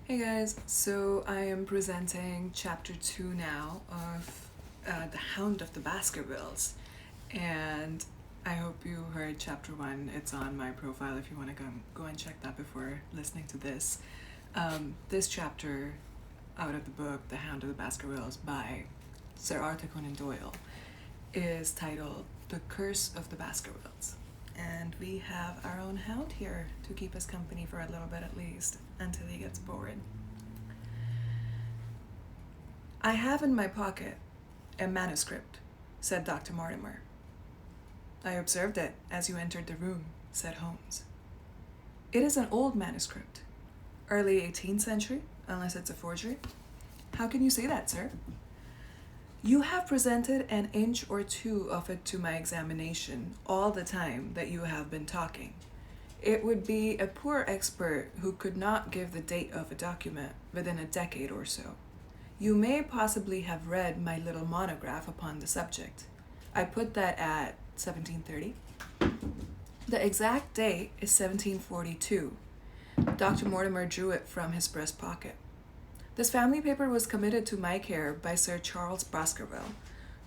Hey guys, so I am presenting chapter 2 now of The Hound of the Baskervilles. And I hope you heard chapter 1. It's on my profile if you want to go and check that before listening to this. This chapter out of the book The Hound of the Baskervilles by Sir Arthur Conan Doyle is titled The Curse of the Baskervilles. And we have our own hound here to keep us company for a little bit at least, until he gets bored. I have in my pocket a manuscript, said Dr. Mortimer. I observed it as you entered the room, said Holmes. It is an old manuscript, early 18th century, unless it's a forgery. How can you say that, sir? You have presented an inch or two of it to my examination all the time that you have been talking. It would be a poor expert who could not give the date of a document within a decade or so. You may possibly have read my little monograph upon the subject. I put that at 1730. The exact date is 1742. Dr. Mortimer drew it from his breast pocket. This family paper was committed to my care by Sir Charles Baskerville,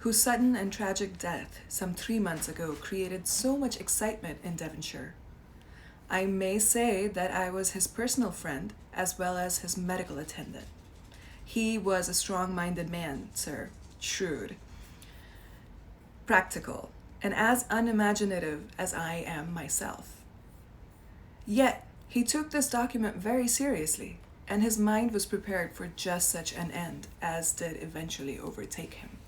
whose sudden and tragic death some 3 months ago created so much excitement in Devonshire. I may say that I was his personal friend as well as his medical attendant. He was a strong-minded man, sir, shrewd, practical, and as unimaginative as I am myself. Yet, he took this document very seriously, and his mind was prepared for just such an end as did eventually overtake him.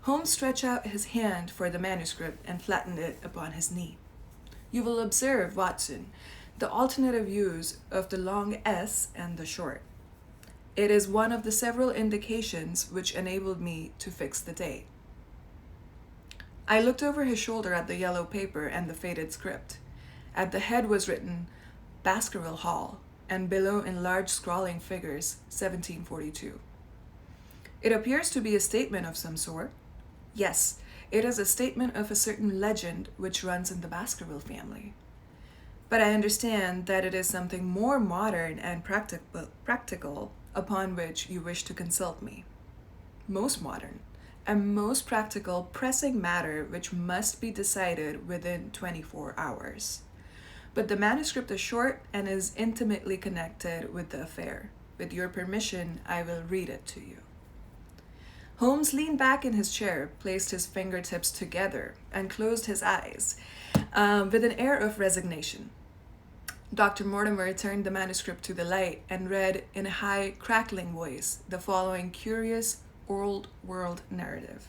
Holmes stretched out his hand for the manuscript and flattened it upon his knee. You will observe, Watson, the alternative use of the long S and the short. It is one of the several indications which enabled me to fix the date. I looked over his shoulder at the yellow paper and the faded script. At the head was written Baskerville Hall, and below in large scrawling figures 1742. It appears to be a statement of some sort. Yes, it is a statement of a certain legend which runs in the Baskerville family. But I understand that it is something more modern and practical upon which you wish to consult me. Most modern, and most practical, pressing matter which must be decided within 24 hours. But the manuscript is short and is intimately connected with the affair. With your permission, I will read it to you. Holmes leaned back in his chair, placed his fingertips together, and closed his eyes with an air of resignation. Dr. Mortimer turned the manuscript to the light and read in a high, crackling voice the following curious, old-world narrative.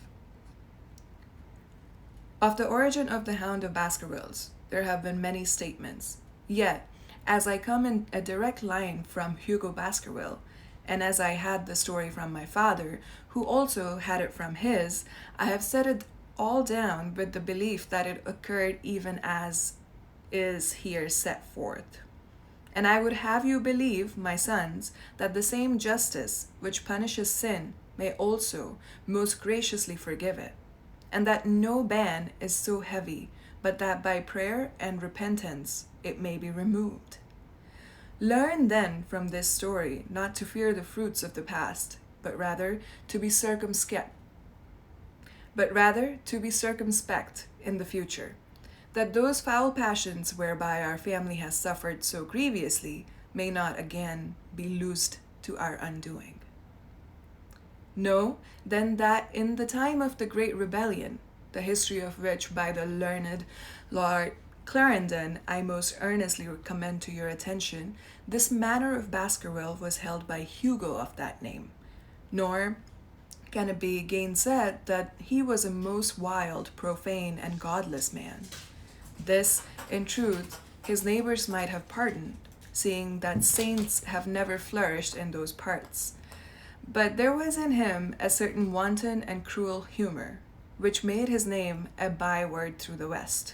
Of the origin of the Hound of Baskervilles, there have been many statements. Yet, as I come in a direct line from Hugo Baskerville, and as I had the story from my father, who also had it from his, I have set it all down with the belief that it occurred even as is here set forth. And I would have you believe, my sons, that the same justice which punishes sin may also most graciously forgive it, and that no ban is so heavy but that by prayer and repentance it may be removed. Learn then from this story not to fear the fruits of the past, but rather to be circumspect in the future, that those foul passions whereby our family has suffered so grievously may not again be loosed to our undoing. Know then that in the time of the great rebellion, the history of which by the learned Lord Clarendon I most earnestly recommend to your attention, this manor of Baskerville was held by Hugo of that name, nor can it be gainsaid that he was a most wild, profane, and godless man. This, in truth, his neighbors might have pardoned, seeing that saints have never flourished in those parts. But there was in him a certain wanton and cruel humor, which made his name a byword through the West.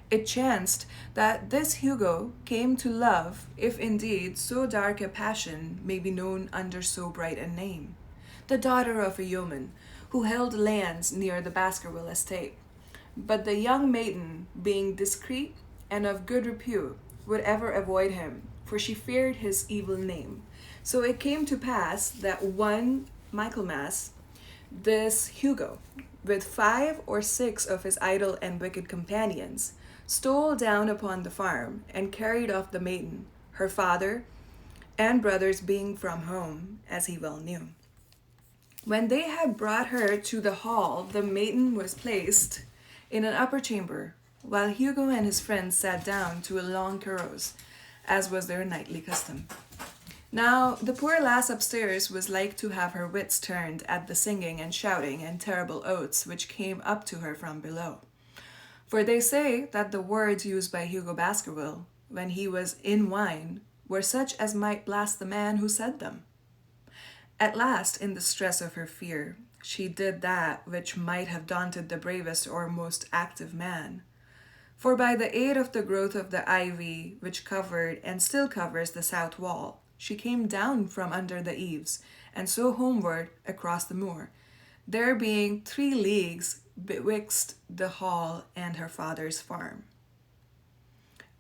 It chanced that this Hugo came to love, if indeed so dark a passion may be known under so bright a name, the daughter of a yeoman who held lands near the Baskerville estate. But the young maiden, being discreet and of good repute, would ever avoid him, for she feared his evil name. So it came to pass that one Michaelmas, this Hugo, with 5 or 6 of his idle and wicked companions, stole down upon the farm and carried off the maiden, her father and brothers being from home, as he well knew. When they had brought her to the hall, the maiden was placed in an upper chamber, while Hugo and his friends sat down to a long carouse, as was their nightly custom. Now the poor lass upstairs was like to have her wits turned at the singing and shouting and terrible oaths which came up to her from below. For they say that the words used by Hugo Baskerville, when he was in wine, were such as might blast the man who said them. At last, in the stress of her fear, she did that which might have daunted the bravest or most active man. For by the aid of the growth of the ivy which covered and still covers the south wall, she came down from under the eaves, and so homeward across the moor, there being 3 leagues betwixt the hall and her father's farm.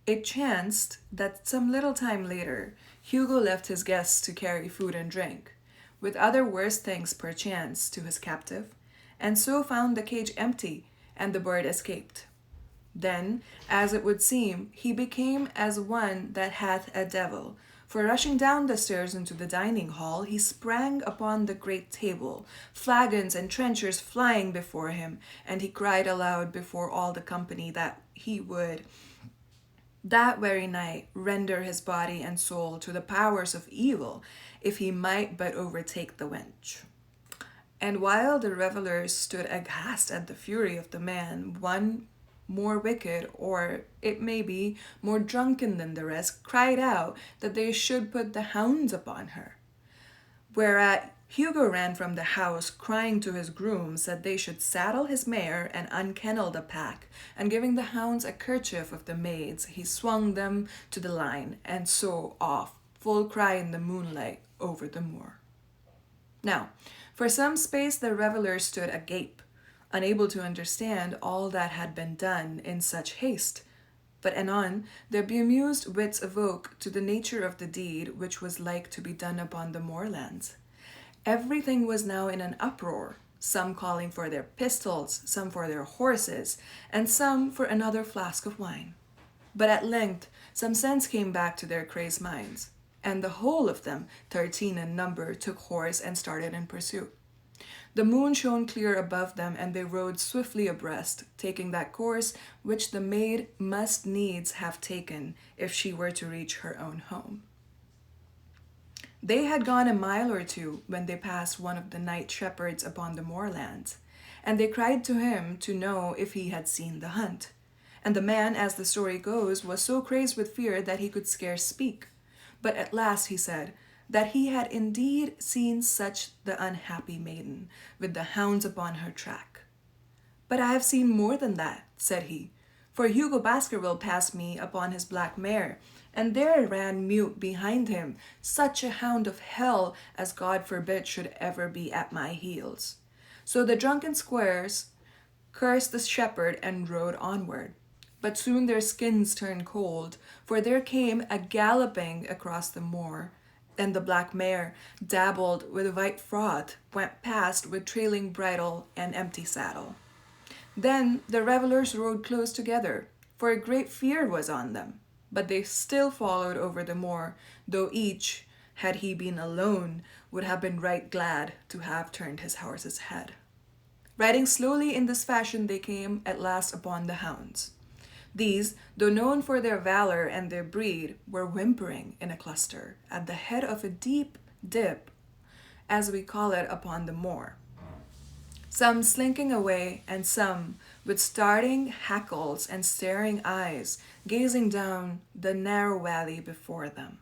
It chanced that some little time later, Hugo left his guests to carry food and drink, with other worse things perchance, to his captive, and so found the cage empty, and the bird escaped. Then, as it would seem, he became as one that hath a devil, for rushing down the stairs into the dining hall, he sprang upon the great table, flagons and trenchers flying before him, and he cried aloud before all the company that he would that very night render his body and soul to the powers of evil, if he might but overtake the wench. And while the revellers stood aghast at the fury of the man, one more wicked, or it may be more drunken than the rest, cried out that they should put the hounds upon her. Whereat Hugo ran from the house, crying to his grooms that they should saddle his mare and unkennel the pack, and giving the hounds a kerchief of the maid's, he swung them to the line, and so off, full cry in the moonlight, over the moor. Now, for some space the revellers stood agape, unable to understand all that had been done in such haste. But anon their bemused wits awoke to the nature of the deed which was like to be done upon the moorlands. Everything was now in an uproar, some calling for their pistols, some for their horses, and some for another flask of wine. But at length some sense came back to their crazed minds, and the whole of them, 13 in number, took horse and started in pursuit. The moon shone clear above them, and they rode swiftly abreast, taking that course which the maid must needs have taken if she were to reach her own home. They had gone a mile or 2 when they passed one of the night shepherds upon the moorlands, and they cried to him to know if he had seen the hunt. And the man, as the story goes, was so crazed with fear that he could scarce speak. But at last he said that he had indeed seen such the unhappy maiden, with the hounds upon her track. But I have seen more than that, said he, for Hugo Baskerville passed me upon his black mare, and there ran mute behind him such a hound of hell as God forbid should ever be at my heels. So the drunken squires cursed the shepherd and rode onward. But soon their skins turned cold, for there came a galloping across the moor, and the black mare, dabbled with white froth, went past with trailing bridle and empty saddle. Then the revellers rode close together, for a great fear was on them. But they still followed over the moor, though each, had he been alone, would have been right glad to have turned his horse's head. Riding slowly in this fashion, they came at last upon the hounds. These, though known for their valor and their breed, were whimpering in a cluster at the head of a deep dip, as we call it upon the moor. Some slinking away, and some, with starting hackles and staring eyes, gazing down the narrow valley before them.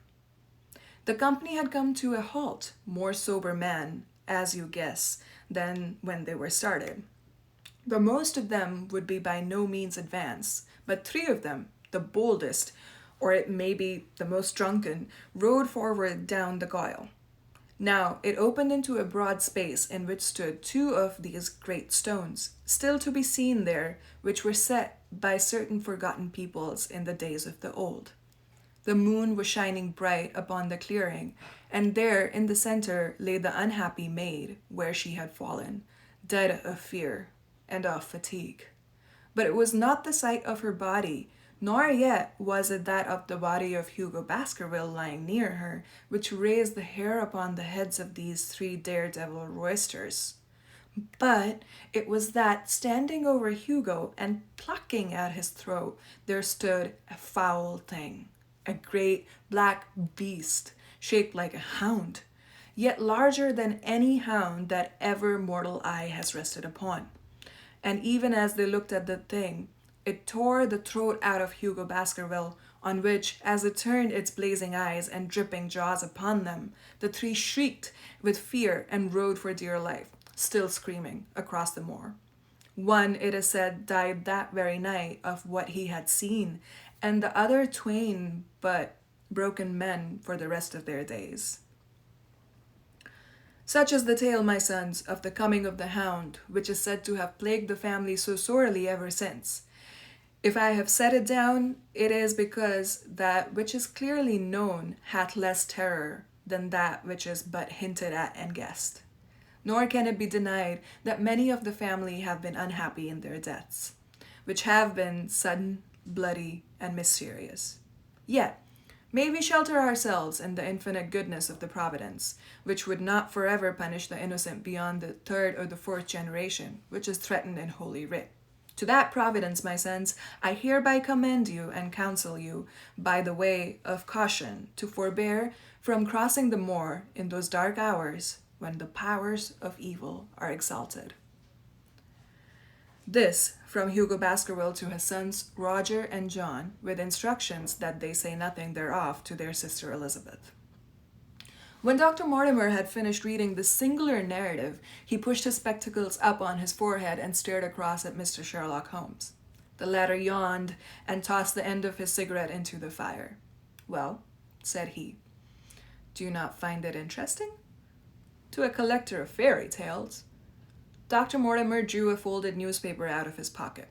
The company had come to a halt, more sober men, as you guess, than when they were started. The most of them would be by no means advanced, but 3 of them, the boldest, or it may be the most drunken, rode forward down the goyle. Now it opened into a broad space in which stood 2 of these great stones, still to be seen there, which were set by certain forgotten peoples in the days of the old. The moon was shining bright upon the clearing, and there in the center lay the unhappy maid where she had fallen, dead of fear and of fatigue. But it was not the sight of her body, nor yet was it that of the body of Hugo Baskerville lying near her, which raised the hair upon the heads of these three daredevil roysters. But it was that, standing over Hugo and plucking at his throat, there stood a foul thing, a great black beast, shaped like a hound, yet larger than any hound that ever mortal eye has rested upon. And even as they looked at the thing, it tore the throat out of Hugo Baskerville, on which, as it turned its blazing eyes and dripping jaws upon them, the three shrieked with fear and rode for dear life, still screaming, across the moor. One, it is said, died that very night of what he had seen, and the other twain but broken men for the rest of their days. Such is the tale, my sons, of the coming of the hound, which is said to have plagued the family so sorely ever since. If I have set it down, it is because that which is clearly known hath less terror than that which is but hinted at and guessed. Nor can it be denied that many of the family have been unhappy in their deaths, which have been sudden, bloody, and mysterious. Yet, may we shelter ourselves in the infinite goodness of the providence, which would not forever punish the innocent beyond the third or the fourth generation, which is threatened in Holy Writ. To that providence, my sons, I hereby commend you and counsel you, by the way of caution, to forbear from crossing the moor in those dark hours when the powers of evil are exalted. This from Hugo Baskerville to his sons Roger and John, with instructions that they say nothing thereof to their sister Elizabeth. When Dr. Mortimer had finished reading this singular narrative, he pushed his spectacles up on his forehead and stared across at Mr. Sherlock Holmes. The latter yawned and tossed the end of his cigarette into the fire. "Well," said he, "do you not find it interesting?" "To a collector of fairy tales." Dr. Mortimer drew a folded newspaper out of his pocket.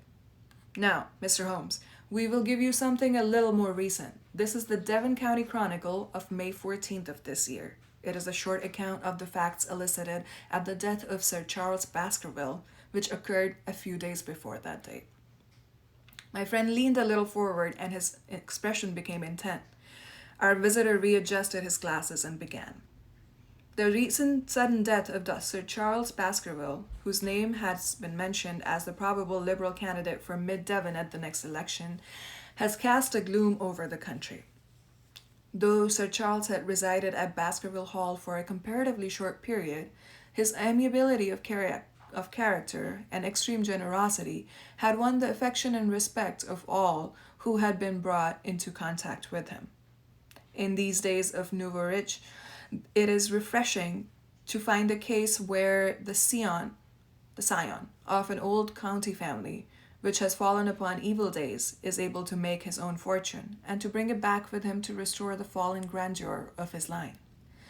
"Now, Mr. Holmes, we will give you something a little more recent. This is the Devon County Chronicle of May 14th of this year. It is a short account of the facts elicited at the death of Sir Charles Baskerville, which occurred a few days before that date." My friend leaned a little forward and his expression became intent. Our visitor readjusted his glasses and began. "The recent sudden death of Sir Charles Baskerville, whose name has been mentioned as the probable Liberal candidate for Mid-Devon at the next election, has cast a gloom over the country. Though Sir Charles had resided at Baskerville Hall for a comparatively short period, his amiability of character and extreme generosity had won the affection and respect of all who had been brought into contact with him. In these days of nouveau riche, it is refreshing to find a case where the scion of an old county family, which has fallen upon evil days, is able to make his own fortune, and to bring it back with him to restore the fallen grandeur of his line.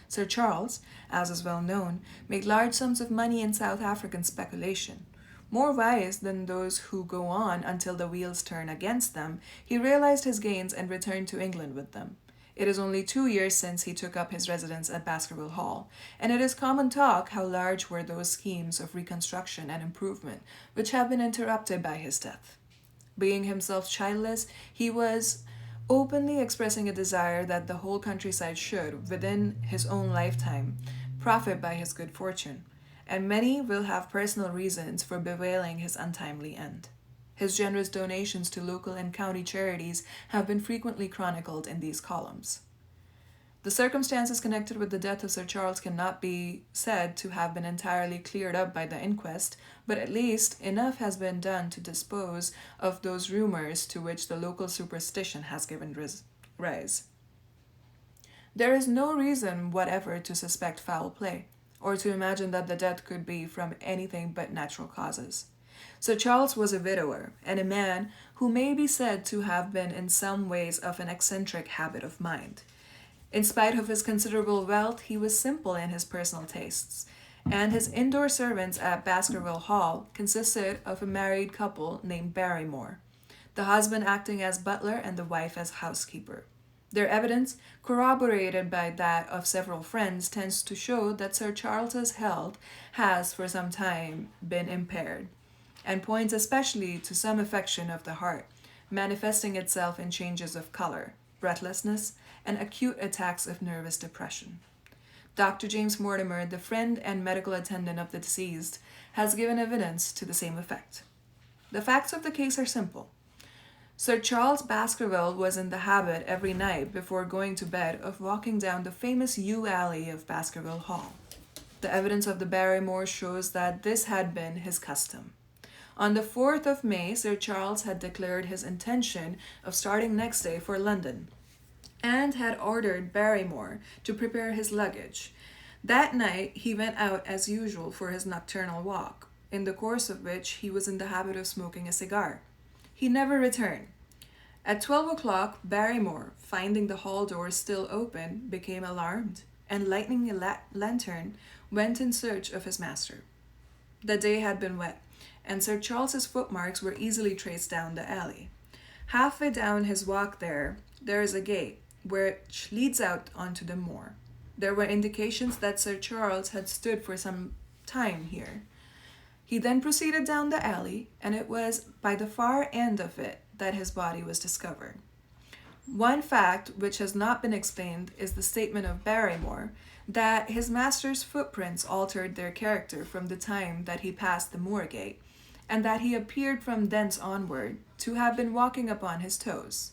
Sir Charles, as is well known, made large sums of money in South African speculation. More wise than those who go on until the wheels turn against them, he realized his gains and returned to England with them. It is only 2 years since he took up his residence at Baskerville Hall, and it is common talk how large were those schemes of reconstruction and improvement which have been interrupted by his death. Being himself childless, he was openly expressing a desire that the whole countryside should, within his own lifetime, profit by his good fortune, and many will have personal reasons for bewailing his untimely end. His generous donations to local and county charities have been frequently chronicled in these columns. The circumstances connected with the death of Sir Charles cannot be said to have been entirely cleared up by the inquest, but at least enough has been done to dispose of those rumors to which the local superstition has given rise. There is no reason whatever to suspect foul play, or to imagine that the death could be from anything but natural causes. Sir Charles was a widower, and a man who may be said to have been in some ways of an eccentric habit of mind. In spite of his considerable wealth, he was simple in his personal tastes, and his indoor servants at Baskerville Hall consisted of a married couple named Barrymore, the husband acting as butler and the wife as housekeeper. Their evidence, corroborated by that of several friends, tends to show that Sir Charles's health has for some time been impaired, and points especially to some affection of the heart, manifesting itself in changes of color, breathlessness, and acute attacks of nervous depression. Dr. James Mortimer, the friend and medical attendant of the deceased, has given evidence to the same effect. The facts of the case are simple. Sir Charles Baskerville was in the habit every night before going to bed of walking down the famous yew alley of Baskerville Hall. The evidence of the Barrymore shows that this had been his custom. On the 4th of May, Sir Charles had declared his intention of starting next day for London, and had ordered Barrymore to prepare his luggage. That night he went out as usual for his nocturnal walk, in the course of which he was in the habit of smoking a cigar. He never returned. At 12 o'clock, Barrymore, finding the hall door still open, became alarmed, and lighting a lantern, went in search of his master. The day had been wet, and Sir Charles's footmarks were easily traced down the alley. Halfway down his walk there is a gate, which leads out onto the moor. There were indications that Sir Charles had stood for some time here. He then proceeded down the alley, and it was by the far end of it that his body was discovered. One fact which has not been explained is the statement of Barrymore that his master's footprints altered their character from the time that he passed the moor gate, and that he appeared from thence onward to have been walking upon his toes.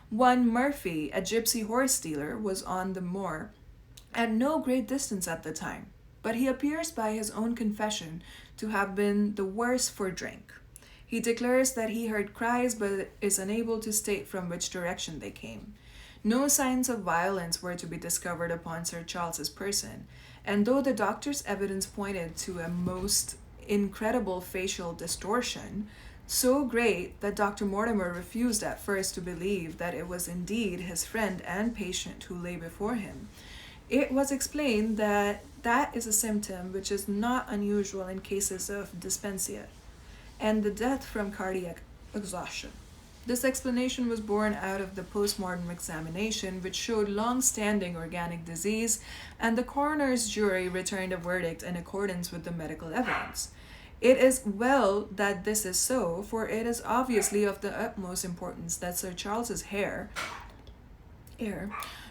One Murphy, a gypsy horse dealer, was on the moor at no great distance at the time, but he appears by his own confession to have been the worse for drink. He declares that he heard cries but is unable to state from which direction they came. No signs of violence were to be discovered upon Sir Charles's person, and though the doctor's evidence pointed to a most incredible facial distortion, so great that Dr. Mortimer refused at first to believe that it was indeed his friend and patient who lay before him, it was explained that that is a symptom which is not unusual in cases of dyspepsia and the death from cardiac exhaustion. This explanation was born out of the postmortem examination, which showed long-standing organic disease, and the coroner's jury returned a verdict in accordance with the medical evidence. It is well that this is so, for it is obviously of the utmost importance that Sir Charles's heir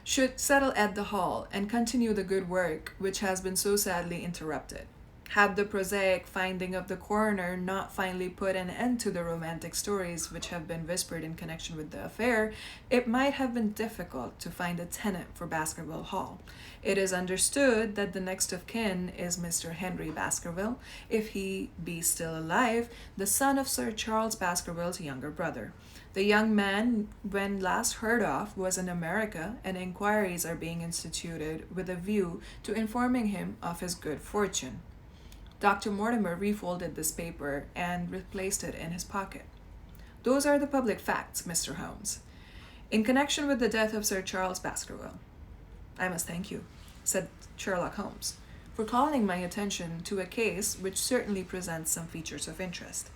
should settle at the Hall and continue the good work which has been so sadly interrupted. Had the prosaic finding of the coroner not finally put an end to the romantic stories which have been whispered in connection with the affair, it might have been difficult to find a tenant for Baskerville Hall. It is understood that the next of kin is Mr. Henry Baskerville, if he be still alive, the son of Sir Charles Baskerville's younger brother. The young man, when last heard of, was in America, and inquiries are being instituted with a view to informing him of his good fortune. Dr. Mortimer refolded this paper and replaced it in his pocket. Those are the public facts, Mr. Holmes. In connection with the death of Sir Charles Baskerville, I must thank you, said Sherlock Holmes, for calling my attention to a case which certainly presents some features of interest.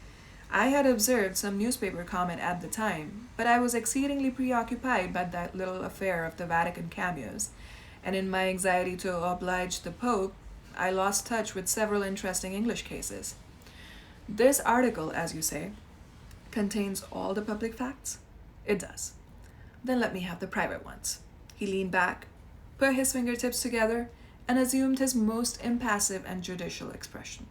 I had observed some newspaper comment at the time, but I was exceedingly preoccupied by that little affair of the Vatican cameos, and in my anxiety to oblige the Pope, I lost touch with several interesting English cases. This article, as you say, contains all the public facts? It does. Then let me have the private ones. He leaned back, put his fingertips together, and assumed his most impassive and judicial expression.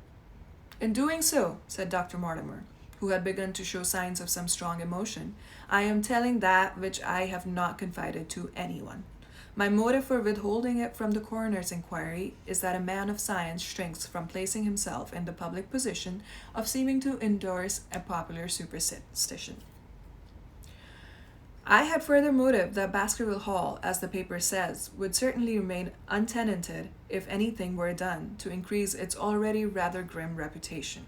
In doing so, said Dr. Mortimer, who had begun to show signs of some strong emotion, I am telling that which I have not confided to anyone. My motive for withholding it from the coroner's inquiry is that a man of science shrinks from placing himself in the public position of seeming to endorse a popular superstition. I had further motive that Baskerville Hall, as the paper says, would certainly remain untenanted if anything were done to increase its already rather grim reputation.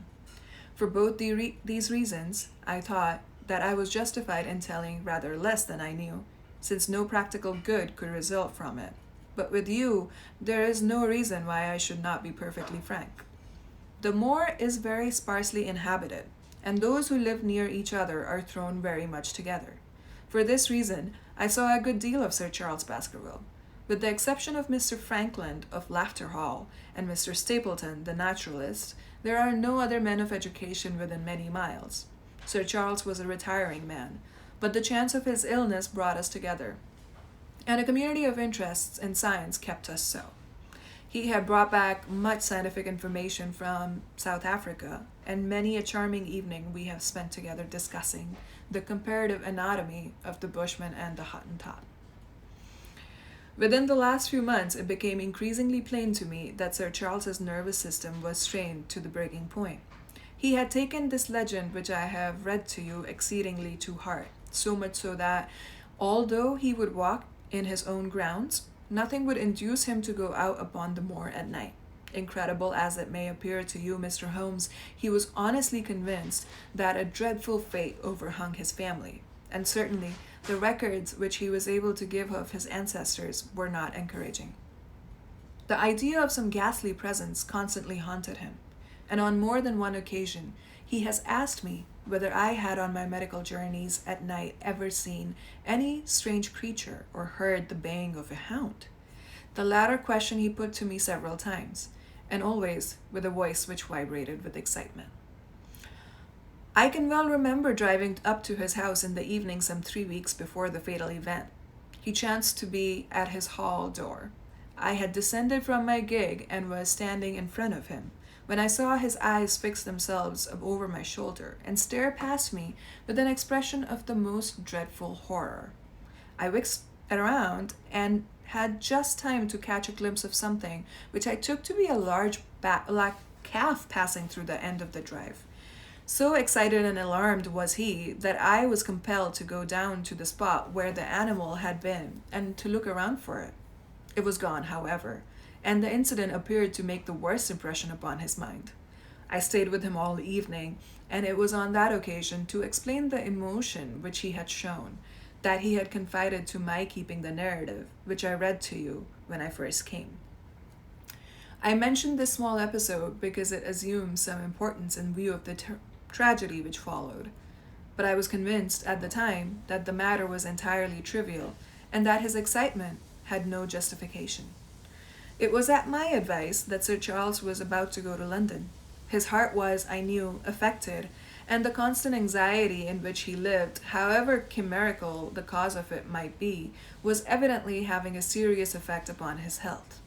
For both these reasons, I thought that I was justified in telling rather less than I knew, since no practical good could result from it. But with you, there is no reason why I should not be perfectly frank. The moor is very sparsely inhabited, and those who live near each other are thrown very much together. For this reason, I saw a good deal of Sir Charles Baskerville. With the exception of Mr. Frankland of Laughter Hall and Mr. Stapleton, the naturalist, there are no other men of education within many miles. Sir Charles was a retiring man, but the chance of his illness brought us together, and a community of interests in science kept us so. He had brought back much scientific information from South Africa, and many a charming evening we have spent together discussing the comparative anatomy of the Bushman and the Hottentot. Within the last few months, it became increasingly plain to me that Sir Charles's nervous system was strained to the breaking point. He had taken this legend which I have read to you exceedingly to heart, so much so that, although he would walk in his own grounds, nothing would induce him to go out upon the moor at night. Incredible as it may appear to you, Mr. Holmes, he was honestly convinced that a dreadful fate overhung his family, and certainly the records which he was able to give of his ancestors were not encouraging. The idea of some ghastly presence constantly haunted him, and on more than one occasion he has asked me whether I had on my medical journeys at night ever seen any strange creature or heard the baying of a hound. The latter question he put to me several times, and always with a voice which vibrated with excitement. I can well remember driving up to his house in the evening some 3 weeks before the fatal event. He chanced to be at his hall door. I had descended from my gig and was standing in front of him, when I saw his eyes fix themselves over my shoulder and stare past me with an expression of the most dreadful horror. I whisked around and had just time to catch a glimpse of something which I took to be a large black calf passing through the end of the drive. So excited and alarmed was he that I was compelled to go down to the spot where the animal had been and to look around for it. It was gone, however, and the incident appeared to make the worst impression upon his mind. I stayed with him all the evening, and it was on that occasion, to explain the emotion which he had shown, that he had confided to my keeping the narrative which I read to you when I first came. I mentioned this small episode because it assumes some importance in view of the tragedy which followed, but I was convinced at the time that the matter was entirely trivial and that his excitement had no justification. It was at my advice that Sir Charles was about to go to London. His heart was, I knew, affected, and the constant anxiety in which he lived, however chimerical the cause of it might be, was evidently having a serious effect upon his health.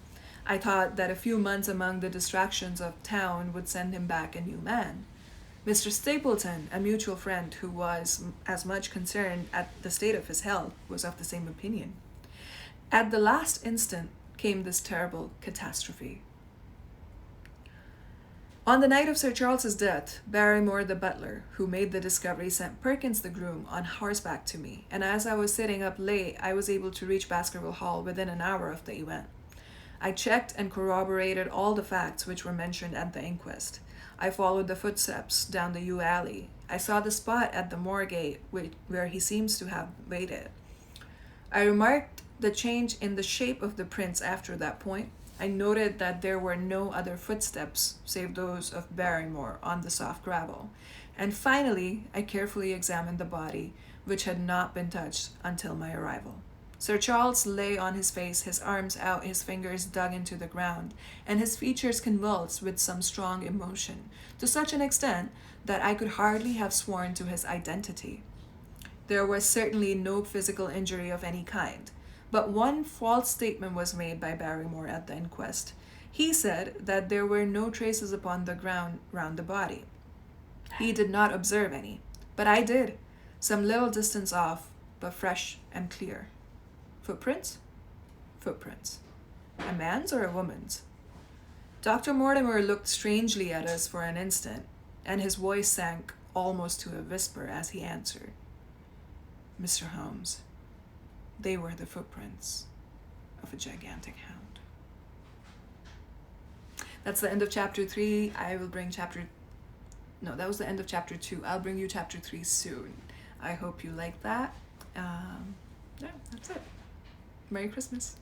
I thought that a few months among the distractions of town would send him back a new man. Mr. Stapleton, a mutual friend who was as much concerned at the state of his health, was of the same opinion. At the last instant came this terrible catastrophe. On the night of Sir Charles's death, Barrymore the butler, who made the discovery, sent Perkins the groom on horseback to me, and as I was sitting up late, I was able to reach Baskerville Hall within an hour of the event. I checked and corroborated all the facts which were mentioned at the inquest. I followed the footsteps down the yew alley. I saw the spot at the moor gate where he seems to have waited. I remarked the change in the shape of the prints after that point. I noted that there were no other footsteps save those of Barrymore on the soft gravel. And finally, I carefully examined the body, which had not been touched until my arrival. Sir Charles lay on his face, his arms out, his fingers dug into the ground, and his features convulsed with some strong emotion, to such an extent that I could hardly have sworn to his identity. There was certainly no physical injury of any kind, but one false statement was made by Barrymore at the inquest. He said that there were no traces upon the ground round the body. He did not observe any, but I did, some little distance off, but fresh and clear. Footprints? Footprints. A man's or a woman's? Dr. Mortimer looked strangely at us for an instant, and his voice sank almost to a whisper as he answered. Mr. Holmes, they were the footprints of a gigantic hound. That's the end of chapter 3. That was the end of chapter 2. I'll bring you chapter 3 soon. I hope you like that. Yeah, that's it. Merry Christmas.